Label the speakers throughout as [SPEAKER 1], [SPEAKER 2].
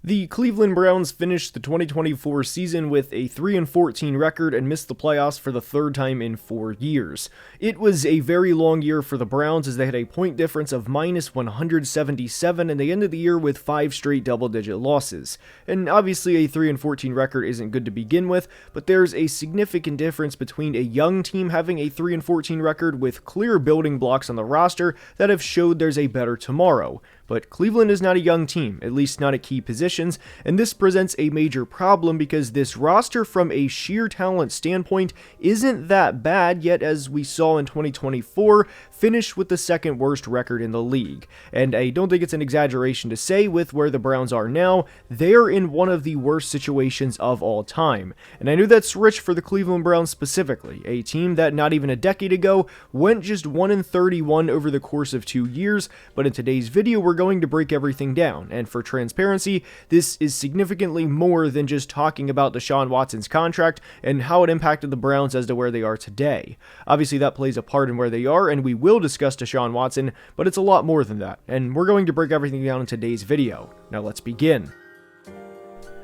[SPEAKER 1] The Cleveland Browns finished the 2024 season with a 3-14 record and missed the playoffs for the third time in 4 years. It was a very long year for the Browns as they had a point difference of minus 177 and they ended the year with 5 straight double-digit losses. And obviously a 3-14 record isn't good to begin with, but there's a significant difference between a young team having a 3-14 record with clear building blocks on the roster that have showed there's a better tomorrow. But Cleveland is not a young team, at least not at key positions, and this presents a major problem because this roster from a sheer talent standpoint isn't that bad, yet as we saw in 2024, finished with the second worst record in the league. And I don't think it's an exaggeration to say with where the Browns are now, they're in one of the worst situations of all time. And I know that's rich for the Cleveland Browns specifically, a team that not even a decade ago went just 1-31 over the course of 2 years, but in today's video we're going to break everything down, and for transparency, this is significantly more than just talking about Deshaun Watson's contract and how it impacted the Browns as to where they are today. Obviously that plays a part in where they are, and we will discuss Deshaun Watson, but it's a lot more than that, and we're going to break everything down in today's video. Now let's begin.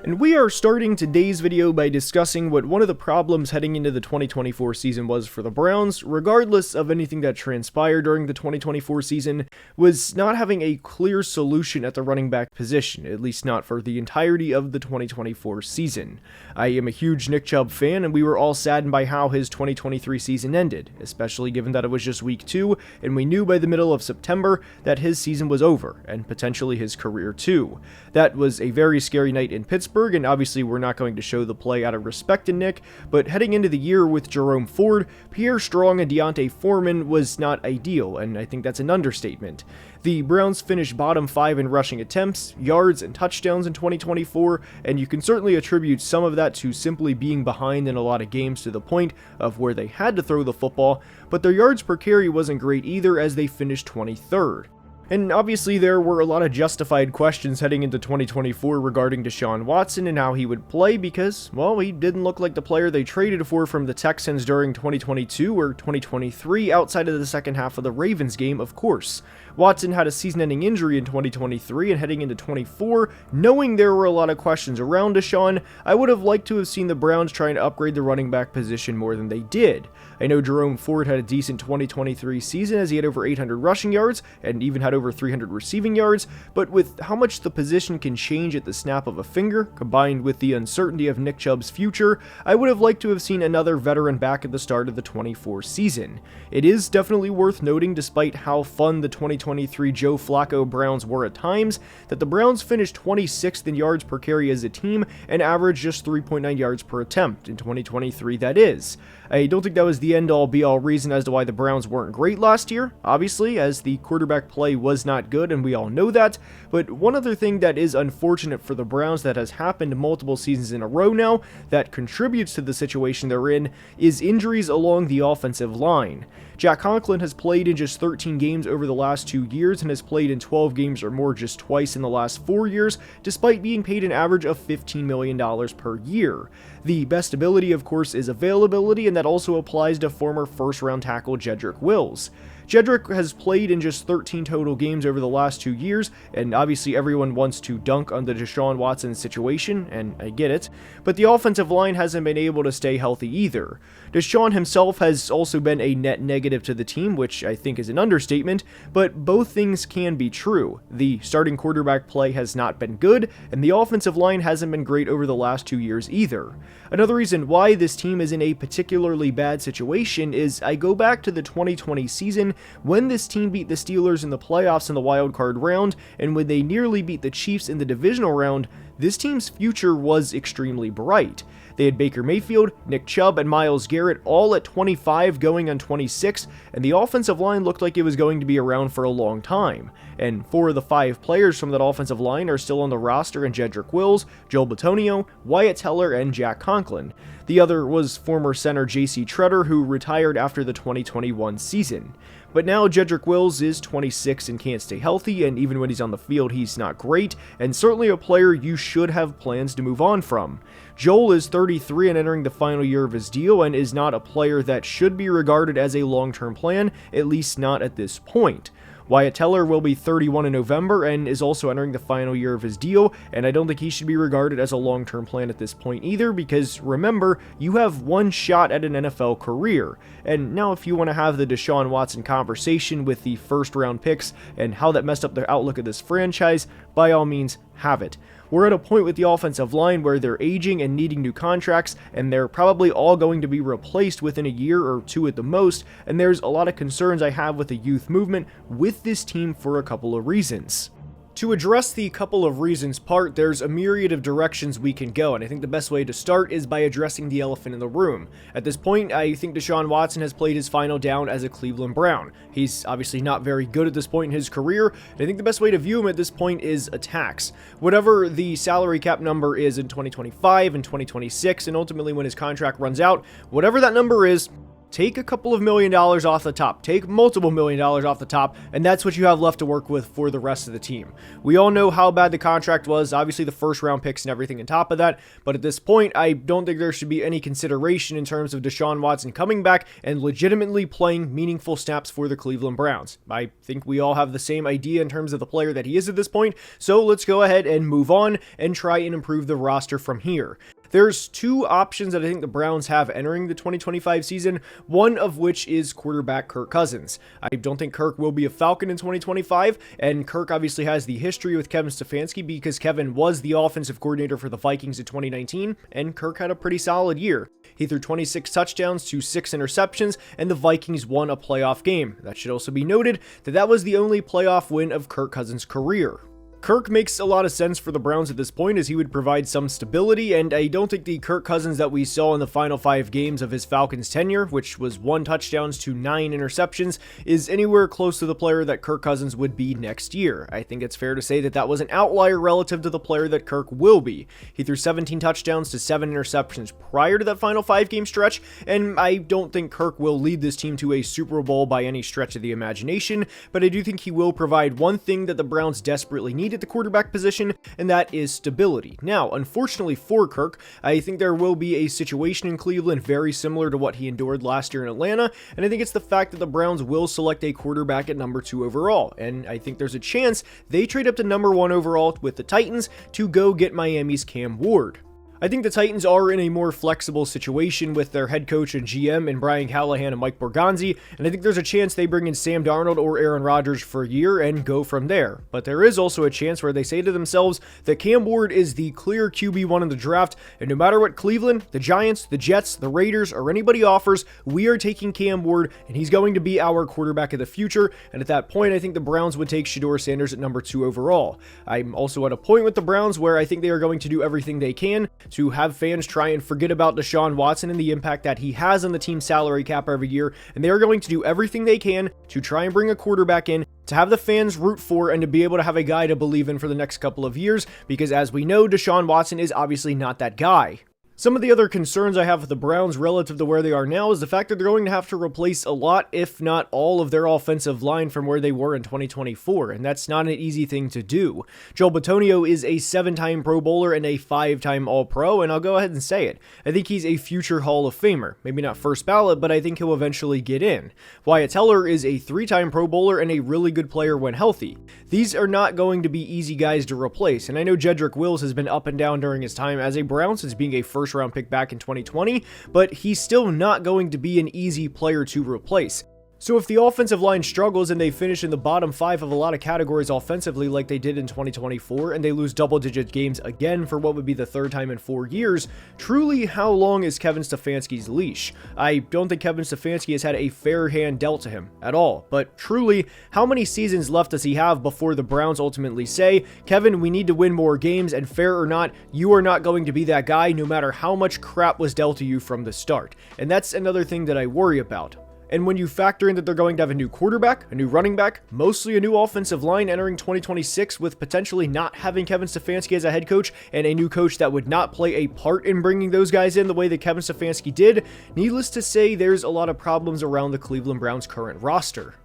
[SPEAKER 1] And we are starting today's video by discussing what one of the problems heading into the 2024 season was for the Browns, regardless of anything that transpired during the 2024 season, was not having a clear solution at the running back position, at least not for the entirety of the 2024 season. I am a huge Nick Chubb fan, and we were all saddened by how his 2023 season ended, especially given that it was just week 2, and we knew by the middle of September that his season was over, and potentially his career too. That was a very scary night in Pittsburgh, and obviously we're not going to show the play out of respect to Nick, but heading into the year with Jerome Ford, Pierre Strong, and Deontay Foreman was not ideal, and I think that's an understatement. The Browns finished bottom 5 in rushing attempts, yards, and touchdowns in 2024, and you can certainly attribute some of that to simply being behind in a lot of games to the point of where they had to throw the football, but their yards per carry wasn't great either as they finished 23rd. And obviously there were a lot of justified questions heading into 2024 regarding Deshaun Watson and how he would play because, well, he didn't look like the player they traded for from the Texans during 2022 or 2023 outside of the second half of the Ravens game, of course. Watson had a season-ending injury in 2023 and heading into 24, knowing there were a lot of questions around Deshaun, I would have liked to have seen the Browns trying to upgrade the running back position more than they did. I know Jerome Ford had a decent 2023 season as he had over 800 rushing yards and even had over 300 receiving yards, but with how much the position can change at the snap of a finger, combined with the uncertainty of Nick Chubb's future, I would have liked to have seen another veteran back at the start of the 24 season. It is definitely worth noting, despite how fun the 2023 Joe Flacco Browns were at times, that the Browns finished 26th in yards per carry as a team and averaged just 3.9 yards per attempt in 2023, that is. I don't think that was the end-all be-all reason as to why the Browns weren't great last year, obviously, as the quarterback play was not good and we all know that, but one other thing that is unfortunate for the Browns that has happened multiple seasons in a row now that contributes to the situation they're in is injuries along the offensive line. Jack Conklin has played in just 13 games over the last 2 years and has played in 12 games or more just twice in the last 4 years, despite being paid an average of $15 million per year. The best ability, of course, is availability, and that also applies to former first-round tackle Jedrick Wills. Jedrick has played in just 13 total games over the last 2 years, and obviously everyone wants to dunk on the Deshaun Watson situation, and I get it, but the offensive line hasn't been able to stay healthy either. Deshaun himself has also been a net negative to the team, which I think is an understatement, but both things can be true. The starting quarterback play has not been good, and the offensive line hasn't been great over the last 2 years either. Another reason why this team is in a particularly bad situation is I go back to the 2020 season when this team beat the Steelers in the playoffs in the wild card round, and when they nearly beat the Chiefs in the divisional round, this team's future was extremely bright. They had Baker Mayfield, Nick Chubb, and Myles Garrett all at 25 going on 26, and the offensive line looked like it was going to be around for a long time. And 4 of the 5 players from that offensive line are still on the roster in Jedrick Wills, Joel Bitonio, Wyatt Teller, and Jack Conklin. The other was former center J.C. Tretter, who retired after the 2021 season. But now Jedrick Wills is 26 and can't stay healthy, and even when he's on the field, he's not great, and certainly a player you should have plans to move on from. Joel is 33 and entering the final year of his deal, and is not a player that should be regarded as a long-term plan, at least not at this point. Wyatt Teller will be 31 in November and is also entering the final year of his deal, and I don't think he should be regarded as a long-term plan at this point either, because remember, you have one shot at an NFL career. And now if you want to have the Deshaun Watson conversation with the first round picks and how that messed up the outlook of this franchise, by all means, have it. We're at a point with the offensive line where they're aging and needing new contracts, and they're probably all going to be replaced within a year or two at the most, and there's a lot of concerns I have with the youth movement with this team for a couple of reasons. To address the couple of reasons part, there's a myriad of directions we can go, and I think the best way to start is by addressing the elephant in the room. At this point, I think Deshaun Watson has played his final down as a Cleveland Brown. He's obviously not very good at this point in his career, and I think the best way to view him at this point is a tax. Whatever the salary cap number is in 2025 and 2026, and ultimately when his contract runs out, whatever that number is, take a couple of $1 million off the top, take multiple $1 million off the top, and that's what you have left to work with for the rest of the team. We all know how bad the contract was, obviously the first round picks and everything on top of that, but at this point, I don't think there should be any consideration in terms of Deshaun Watson coming back and legitimately playing meaningful snaps for the Cleveland Browns. I think we all have the same idea in terms of the player that he is at this point, so let's go ahead and move on and try and improve the roster from here. There's two options that I think the Browns have entering the 2025 season, one of which is quarterback Kirk Cousins. I don't think Kirk will be a Falcon in 2025, and Kirk obviously has the history with Kevin Stefanski because Kevin was the offensive coordinator for the Vikings in 2019, and Kirk had a pretty solid year. He threw 26 touchdowns to 6 interceptions, and the Vikings won a playoff game. That should also be noted that that was the only playoff win of Kirk Cousins' career. Kirk makes a lot of sense for the Browns at this point as he would provide some stability, and I don't think the Kirk Cousins that we saw in the final 5 games of his Falcons tenure, which was 1 touchdowns to 9 interceptions, is anywhere close to the player that Kirk Cousins would be next year. I think it's fair to say that that was an outlier relative to the player that Kirk will be. He threw 17 touchdowns to 7 interceptions prior to that final 5-game stretch, and I don't think Kirk will lead this team to a Super Bowl by any stretch of the imagination, but I do think he will provide one thing that the Browns desperately need at the quarterback position, and that is stability. Now, unfortunately for Kirk, I think there will be a situation in Cleveland very similar to what he endured last year in Atlanta, and I think it's the fact that the Browns will select a quarterback at number 2 overall, and I think there's a chance they trade up to number 1 overall with the Titans to go get Miami's Cam Ward. I think the Titans are in a more flexible situation with their head coach and GM in Brian Callahan and Mike Borgonzi, and I think there's a chance they bring in Sam Darnold or Aaron Rodgers for a year and go from there. But there is also a chance where they say to themselves that Cam Ward is the clear QB1 in the draft, and no matter what Cleveland, the Giants, the Jets, the Raiders, or anybody offers, we are taking Cam Ward, and he's going to be our quarterback of the future, and at that point, I think the Browns would take Shedeur Sanders at number 2 overall. I'm also at a point with the Browns where I think they are going to do everything they can to have fans try and forget about Deshaun Watson and the impact that he has on the team's salary cap every year, and they are going to do everything they can to try and bring a quarterback in to have the fans root for and to be able to have a guy to believe in for the next couple of years, because as we know, Deshaun Watson is obviously not that guy. Some of the other concerns I have with the Browns relative to where they are now is the fact that they're going to have to replace a lot, if not all, of their offensive line from where they were in 2024, and that's not an easy thing to do. Joel Bitonio is a 7-time Pro Bowler and a 5-time All-Pro, and I'll go ahead and say it. I think he's a future Hall of Famer. Maybe not first ballot, but I think he'll eventually get in. Wyatt Teller is a 3-time Pro Bowler and a really good player when healthy. These are not going to be easy guys to replace, and I know Jedrick Wills has been up and down during his time as a Brown since being a first-round pick back in 2020, but he's still not going to be an easy player to replace. So if the offensive line struggles and they finish in the bottom 5 of a lot of categories offensively like they did in 2024, and they lose double-digit games again for what would be the 3rd time in 4 years, truly how long is Kevin Stefanski's leash? I don't think Kevin Stefanski has had a fair hand dealt to him at all, but truly, how many seasons left does he have before the Browns ultimately say, Kevin, we need to win more games, and fair or not, you are not going to be that guy no matter how much crap was dealt to you from the start. And that's another thing that I worry about. And when you factor in that they're going to have a new quarterback, a new running back, mostly a new offensive line entering 2026 with potentially not having Kevin Stefanski as a head coach and a new coach that would not play a part in bringing those guys in the way that Kevin Stefanski did, needless to say, there's a lot of problems around the Cleveland Browns' current roster.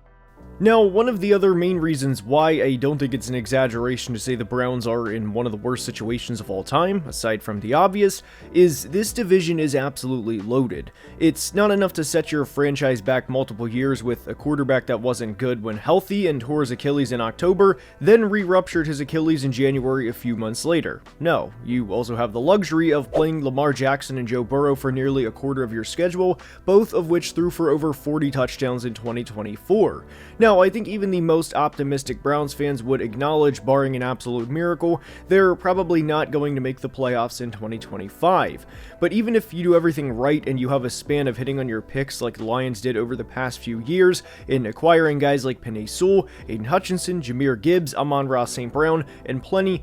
[SPEAKER 1] Now, one of the other main reasons why I don't think it's an exaggeration to say the Browns are in one of the worst situations of all time, aside from the obvious, is this division is absolutely loaded. It's not enough to set your franchise back multiple years with a quarterback that wasn't good when healthy and tore his Achilles in October, then re-ruptured his Achilles in January a few months later. No, you also have the luxury of playing Lamar Jackson and Joe Burrow for nearly a quarter of your schedule, both of which threw for over 40 touchdowns in 2024. Now, I think even the most optimistic Browns fans would acknowledge, barring an absolute miracle, they're probably not going to make the playoffs in 2025. But even if you do everything right and you have a span of hitting on your picks like the Lions did over the past few years, in acquiring guys like Penei Sewell, Aiden Hutchinson, Jahmyr Gibbs, Amon-Ra St. Brown, and plenty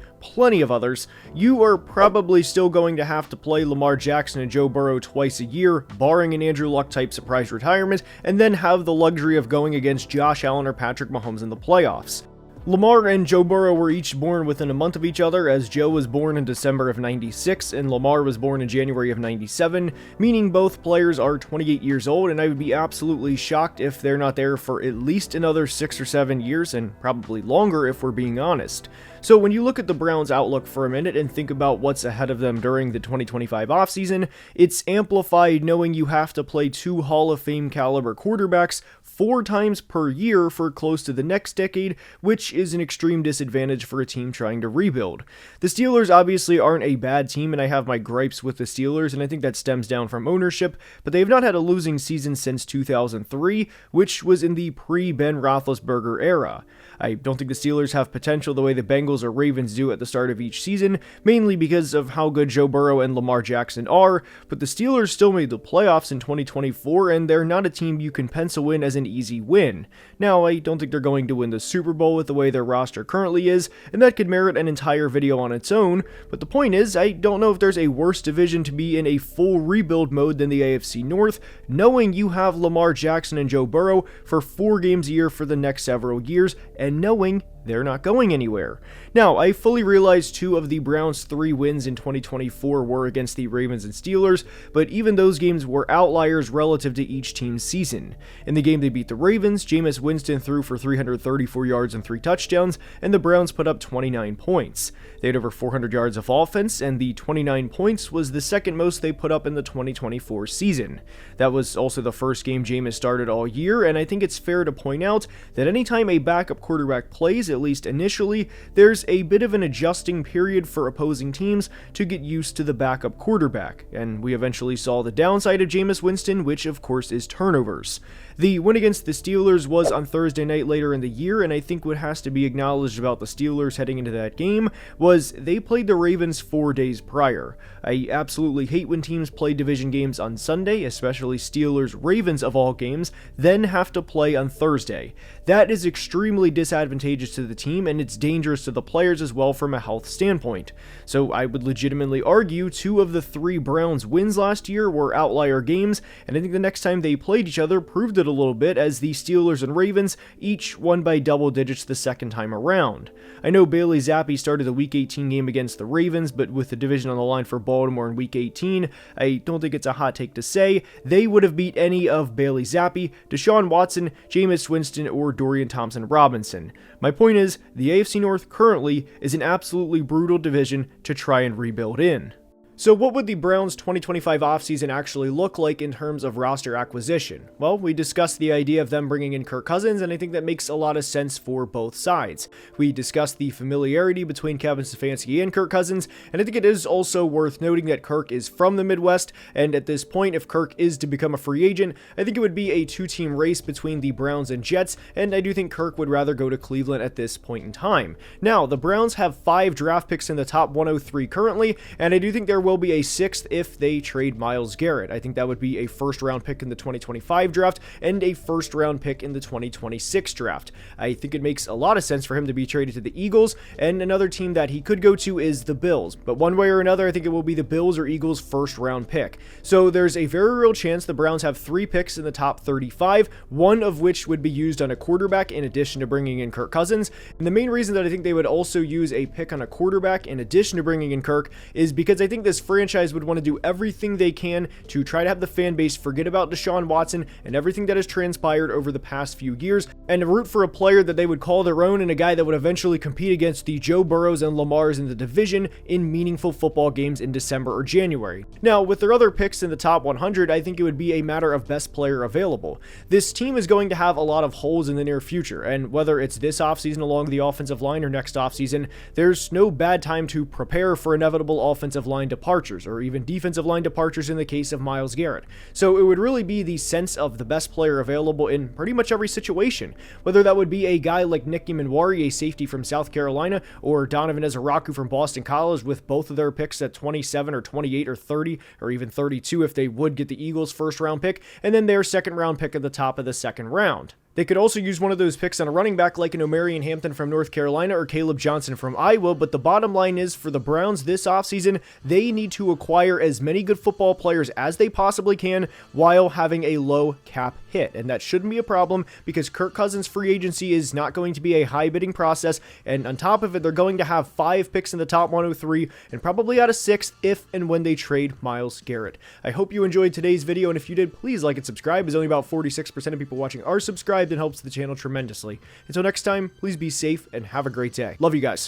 [SPEAKER 1] of others, you are probably still going to have to play Lamar Jackson and Joe Burrow twice a year, barring an Andrew Luck type surprise retirement, and then have the luxury of going against Josh Allen or Patrick Mahomes in the playoffs. Lamar and Joe Burrow were each born within a month of each other, as Joe was born in December of 96 and Lamar was born in January of 97, meaning both players are 28 years old, and I would be absolutely shocked if they're not there for at least another 6 or 7 years, and probably longer if we're being honest. So when you look at the Browns' outlook for a minute and think about what's ahead of them during the 2025 offseason, it's amplified knowing you have to play 2 Hall of Fame caliber quarterbacks 4 times per year for close to the next decade, which is an extreme disadvantage for a team trying to rebuild. The Steelers obviously aren't a bad team, and I have my gripes with the Steelers, and I think that stems down from ownership, but they've not had a losing season since 2003, which was in the pre-Ben Roethlisberger era. I don't think the Steelers have potential the way the Bengals or Ravens do at the start of each season, mainly because of how good Joe Burrow and Lamar Jackson are, but the Steelers still made the playoffs in 2024, and they're not a team you can pencil in as an easy win. Now, I don't think they're going to win the Super Bowl with the way their roster currently is, and that could merit an entire video on its own, but the point is, I don't know if there's a worse division to be in a full rebuild mode than the AFC North, knowing you have Lamar Jackson and Joe Burrow for 4 games a year for the next several years, and knowing they're not going anywhere. Now, I fully realize 2 of the Browns' 3 wins in 2024 were against the Ravens and Steelers, but even those games were outliers relative to each team's season. In the game they beat the Ravens, Jameis Winston threw for 334 yards and 3 touchdowns, and the Browns put up 29 points. They had over 400 yards of offense, and the 29 points was the second most they put up in the 2024 season. That was also the first game Jameis started all year, and I think it's fair to point out that anytime a backup quarterback plays, at least initially, there's a bit of an adjusting period for opposing teams to get used to the backup quarterback, and we eventually saw the downside of Jameis Winston, which of course is turnovers. The win against the Steelers was on Thursday night later in the year, and I think what has to be acknowledged about the Steelers heading into that game was they played the Ravens 4 days prior. I absolutely hate when teams play division games on Sunday, especially Steelers-Ravens of all games, then have to play on Thursday. That is extremely disadvantageous to the team, and it's dangerous to the players as well from a health standpoint. So I would legitimately argue 2 of the 3 Browns wins last year were outlier games, and I think the next time they played each other proved it a little bit, as the Steelers and Ravens each won by double digits the second time around. I know Bailey Zappi started the Week 18 game against the Ravens, but with the division on the line for Baltimore in Week 18, I don't think it's a hot take to say they would have beat any of Bailey Zappi, Deshaun Watson, Jameis Winston, or Dorian Thompson-Robinson. My point is, the AFC North currently is an absolutely brutal division to try and rebuild in. So what would the Browns' 2025 offseason actually look like in terms of roster acquisition? Well, we discussed the idea of them bringing in Kirk Cousins, and I think that makes a lot of sense for both sides. We discussed the familiarity between Kevin Stefanski and Kirk Cousins, and I think it is also worth noting that Kirk is from the Midwest, and at this point, if Kirk is to become a free agent, I think it would be a 2-team race between the Browns and Jets, and I do think Kirk would rather go to Cleveland at this point in time. Now, the Browns have 5 draft picks in the top 103 currently, and I do think there will be a 6th if they trade Myles Garrett. I think that would be a first-round pick in the 2025 draft and a first-round pick in the 2026 draft. I think it makes a lot of sense for him to be traded to the Eagles, and another team that he could go to is the Bills. But one way or another, I think it will be the Bills or Eagles' first-round pick. So there's a very real chance the Browns have 3 picks in the top 35, one of which would be used on a quarterback in addition to bringing in Kirk Cousins. And the main reason that I think they would also use a pick on a quarterback in addition to bringing in Kirk is because I think the this franchise would want to do everything they can to try to have the fan base forget about Deshaun Watson and everything that has transpired over the past few years, and to root for a player that they would call their own and a guy that would eventually compete against the Joe Burrows and Lamars in the division in meaningful football games in December or January. Now, with their other picks in the top 100, I think it would be a matter of best player available. This team is going to have a lot of holes in the near future, and whether it's this offseason along the offensive line or next offseason, there's no bad time to prepare for inevitable offensive line departures, or even defensive line departures in the case of Myles Garrett. So it would really be the sense of the best player available in pretty much every situation, whether that would be a guy like Nick Emanwari, a safety from South Carolina, or Donovan Ezaraku from Boston College, with both of their picks at 27 or 28 or 30 or even 32 if they would get the Eagles' first round pick, and then their second round pick at the top of the second round. They could also use one of those picks on a running back like an Omarion Hampton from North Carolina or Caleb Johnson from Iowa, but the bottom line is for the Browns this offseason, they need to acquire as many good football players as they possibly can while having a low cap hit, and that shouldn't be a problem because Kirk Cousins' free agency is not going to be a high bidding process, and on top of it, they're going to have 5 picks in the top 103 and probably out of 6 if and when they trade Myles Garrett. I hope you enjoyed today's video, and if you did, please like and subscribe, as only about 46% of people watching are subscribed and helps the channel tremendously. Until next time, please be safe and have a great day. Love you guys.